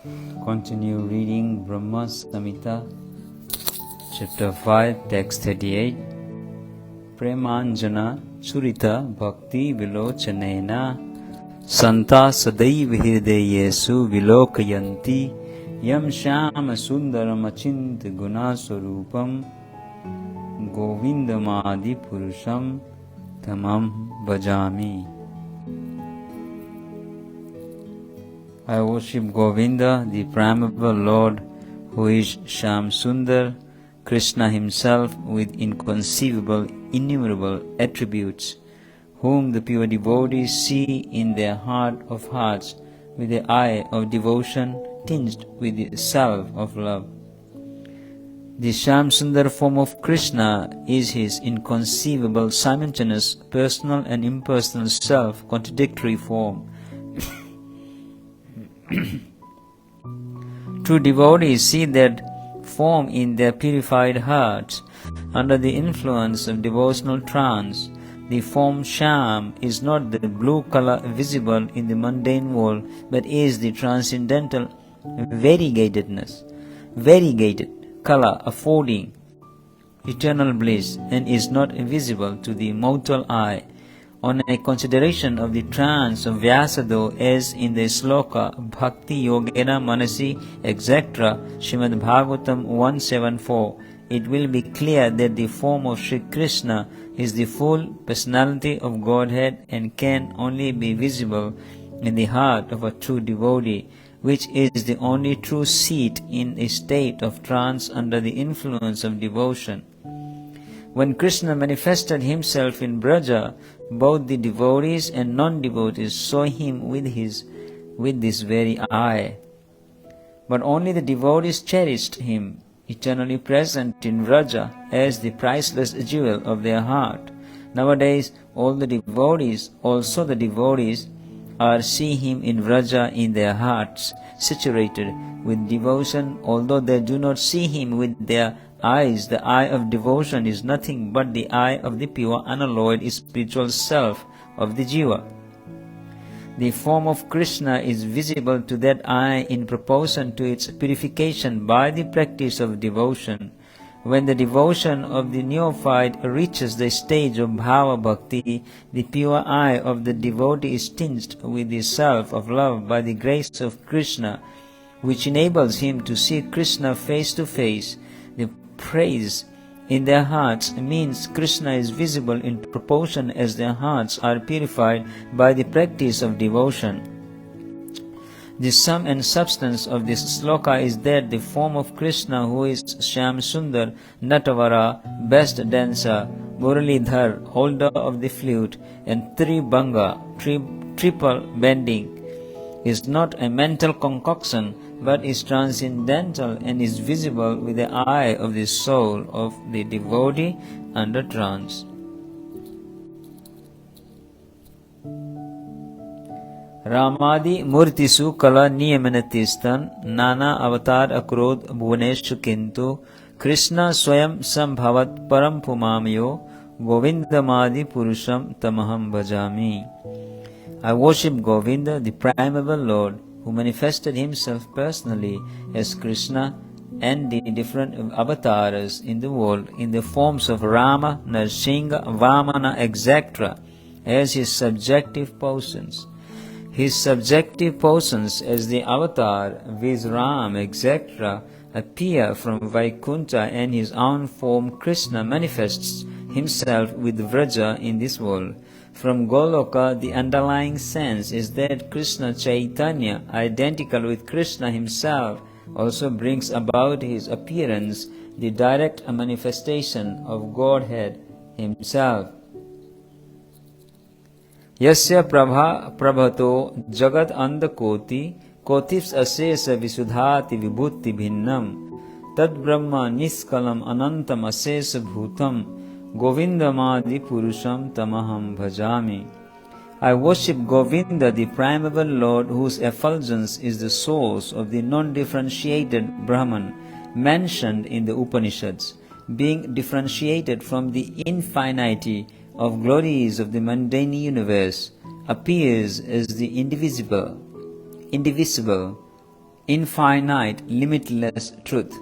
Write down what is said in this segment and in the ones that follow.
Continue reading Brahma SAMHITA, Chapter 5, Text 38. Premanjana Churita Bhakti Vilochanena Santa Sadaiv Hirdeyesu Vilokayanti Yam Shama Sundaram Achint Gunaswarupam Govindamadi Purusham Tamam Bhajami. I worship Govinda, the primeval Lord, who is Sham Sundar, Krishna himself with inconceivable, innumerable attributes, whom the pure devotees see in their heart of hearts with the eye of devotion tinged with the salve of love. The Sham Sundar form of Krishna is his inconceivable, simultaneous, personal and impersonal self-contradictory form. True devotees see that form in their purified hearts. Under the influence of devotional trance, the form Sham is not the blue color visible in the mundane world, but is the transcendental variegated color affording eternal bliss, and is not visible to the mortal eye. On a consideration of the trance of Vyasado, as in the sloka Bhakti Yogena Manasi, etc., Srimad Bhagavatam 174, it will be clear that the form of Sri Krishna is the full personality of Godhead and can only be visible in the heart of a true devotee, which is the only true seat in a state of trance under the influence of devotion. When Krishna manifested himself in Braja, both the devotees and non-devotees saw him with this very eye. But only the devotees cherished him, eternally present in Braja, as the priceless jewel of their heart. Nowadays, also the devotees, are see him in Braja in their hearts, saturated with devotion, although they do not see him with their eyes. The eye of devotion is nothing but the eye of the pure unalloyed spiritual self of the Jiva. The form of Krishna is visible to that eye in proportion to its purification by the practice of devotion. When the devotion of the neophyte reaches the stage of Bhava Bhakti, the pure eye of the devotee is tinged with the self of love by the grace of Krishna, which enables him to see Krishna face to face. The praise in their hearts means Krishna is visible in proportion as their hearts are purified by the practice of devotion. The sum and substance of this sloka is that the form of Krishna, who is Sham Sundar, Natavara, best dancer, Muralidhar, holder of the flute, and Tribhanga, triple bending, is not a mental concoction, but is transcendental and is visible with the eye of the soul of the devotee under trance. Ramadi Murtisu Kala Niyamanatistan Nana Avatar Akrod Bhuvaneshu Kintu Krishna Swayam Sambhavat Param Pumamyo Govindamadi Purusham Tamaham Bhajami. I worship Govinda, the primeval Lord, who manifested himself personally as Krishna and the different avatars in the world in the forms of Rama, Narsingha, Vamana, etc., as his subjective persons. His subjective persons as the avatar, viz. Ram, etc., appear from Vaikuntha, and his own form Krishna manifests himself with Vraja in this world. From Goloka, the underlying sense is that Krishna Chaitanya, identical with Krishna himself, also brings about his appearance, the direct manifestation of Godhead himself. Yasya prabhato jagat andakoti kotifs asesa visudhati vibhuti bhinnam tad brahma niskalam anantam asesa bhutam govindamadi purusham tamaham bhajami. I worship Govinda, the primeval Lord, whose effulgence is the source of the non-differentiated Brahman mentioned in the Upanishads, being differentiated from the infinity of glories of the mundane universe, appears as the indivisible, infinite, limitless truth.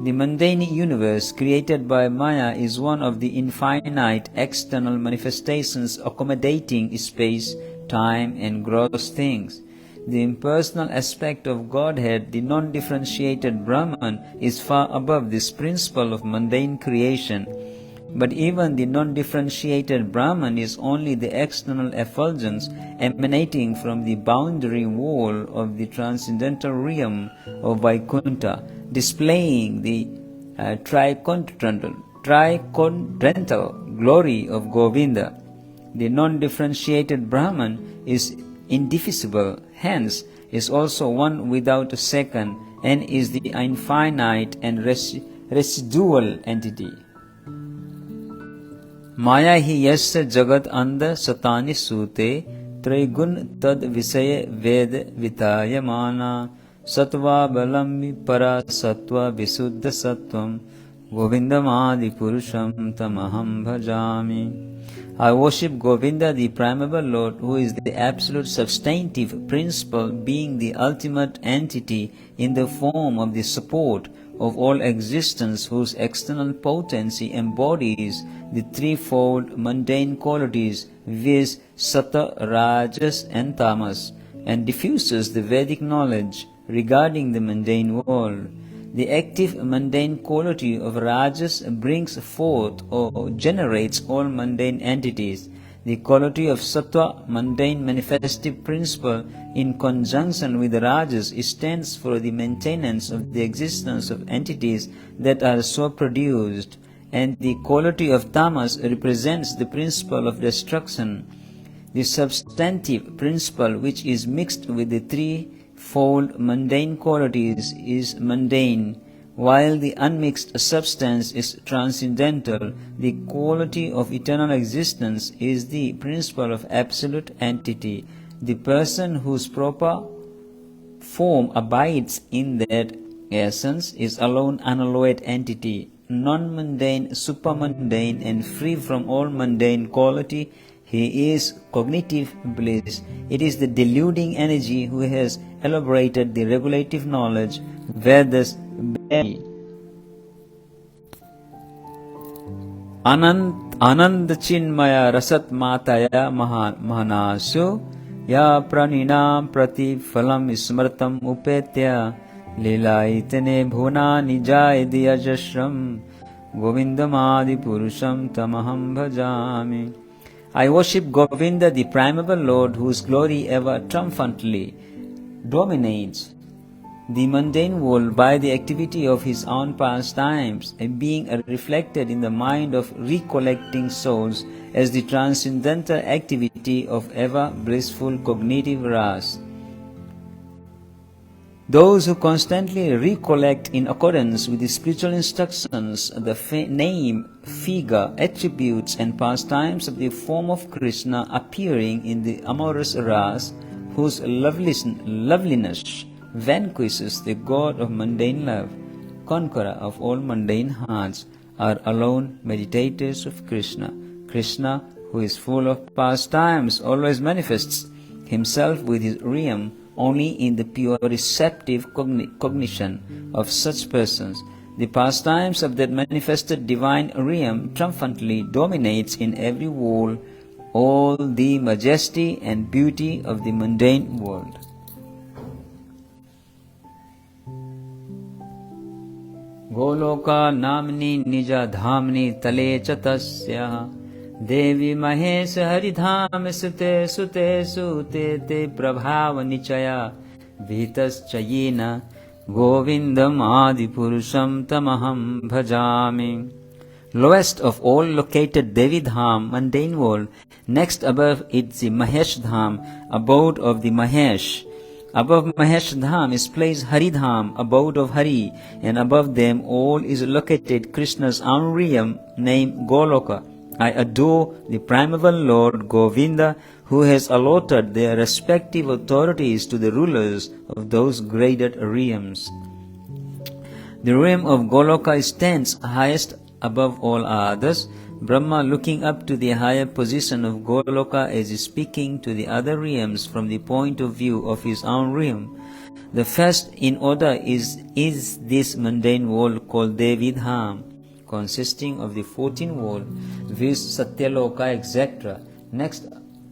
The mundane universe created by Maya is one of the infinite external manifestations accommodating space, time, and gross things. The impersonal aspect of Godhead, the non-differentiated Brahman, is far above this principle of mundane creation. But even the non-differentiated Brahman is only the external effulgence emanating from the boundary wall of the transcendental realm of Vaikuntha, displaying the tricontinental glory of Govinda. The non-differentiated Brahman is indivisible, hence is also one without a second, and is the infinite and residual entity. Maya hi yasya jagat anda satani sute trigun tad visaya ved vitayamana satva balam para satva visuddha sattvam govindamadi purusham tamaham bhajami. I worship Govinda, the primeval Lord, who is the absolute substantive principle, being the ultimate entity in the form of the support of all existence, whose external potency embodies the threefold mundane qualities, viz. Sattva, Rajas, and Tamas, and diffuses the Vedic knowledge regarding the mundane world. The active mundane quality of Rajas brings forth or generates all mundane entities. The quality of Sattva, mundane manifestive principle, in conjunction with Rajas, stands for the maintenance of the existence of entities that are so produced, and the quality of Tamas represents the principle of destruction. The substantive principle, which is mixed with the threefold mundane qualities, is mundane, while the unmixed substance is transcendental. The quality of eternal existence is the principle of absolute entity. The person whose proper form abides in that essence is alone unalloyed entity, non-mundane, supermundane, and free from all mundane quality. He is cognitive bliss. It is the deluding energy who has elaborated the regulative knowledge, Vedas, Anand Chinmaya Rasat Mataya Mahanasu Ya Praninam Prati Phalam Ismartam Upetya Lila Itane Bhuna Nijay Diyajashram Govindamadi Purusham Tamaham Bhajami. I worship Govinda, the primeval Lord, whose glory ever triumphantly dominates the mundane world by the activity of his own pastimes, and being reflected in the mind of recollecting souls as the transcendental activity of ever blissful cognitive ras. Those who constantly recollect in accordance with the spiritual instructions the name, figure, attributes, and pastimes of the form of Krishna appearing in the amorous ras, whose loveliness vanquishes the god of mundane love, conqueror of all mundane hearts, are alone meditators of Krishna. Krishna, who is full of pastimes, always manifests himself with his realm only in the pure receptive cognition of such persons. The pastimes of that manifested divine realm triumphantly dominates in every world all the majesty and beauty of the mundane world. Goloka namni nija dhamni tale chatasya Devi Mahesh Haridham Sute Sute Sute Te Prabhava Nichaya Vitas Chayena Govindam Adi Purusham Tamaham Bhajami. Lowest of all located Devi Dham, mundane world, next above it the Mahesh Dham, abode of the Mahesh. Above Mahesh Dham is placed Hari Dham, abode of Hari, and above them all is located Krishna's own realm named Goloka. I adore the primeval Lord Govinda, who has allotted their respective authorities to the rulers of those graded realms. The realm of Goloka stands highest above all others. Brahma, looking up to the higher position of Goloka, is speaking to the other realms from the point of view of his own realm. The first in order is this mundane world called Devidham, consisting of the 14 worlds, viz. Satyaloka, etc. Next,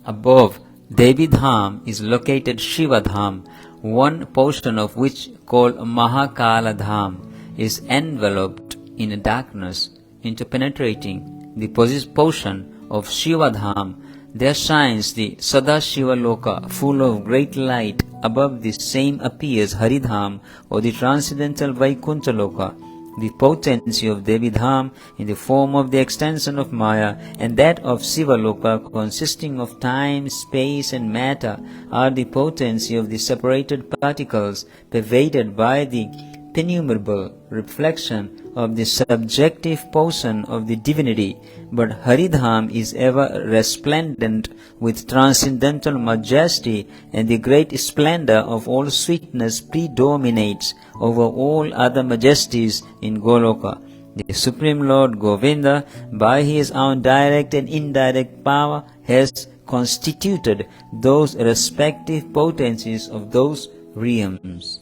above Devidham is located Shivadham, one portion of which, called Mahakaladham, is enveloped in darkness. Interpenetrating the portion of Shivadham, there shines the Sadashiva Loka, full of great light. Above this same appears Haridham, or the transcendental Vaikuntha Loka. The potency of Devidham in the form of the extension of Maya, and that of Sivaloka consisting of time, space and matter, are the potency of the separated particles pervaded by the innumerable reflection of the subjective portion of the divinity. But Haridham is ever resplendent with transcendental majesty, and the great splendor of all sweetness predominates over all other majesties in Goloka. The Supreme Lord Govinda, by his own direct and indirect power, has constituted those respective potencies of those realms.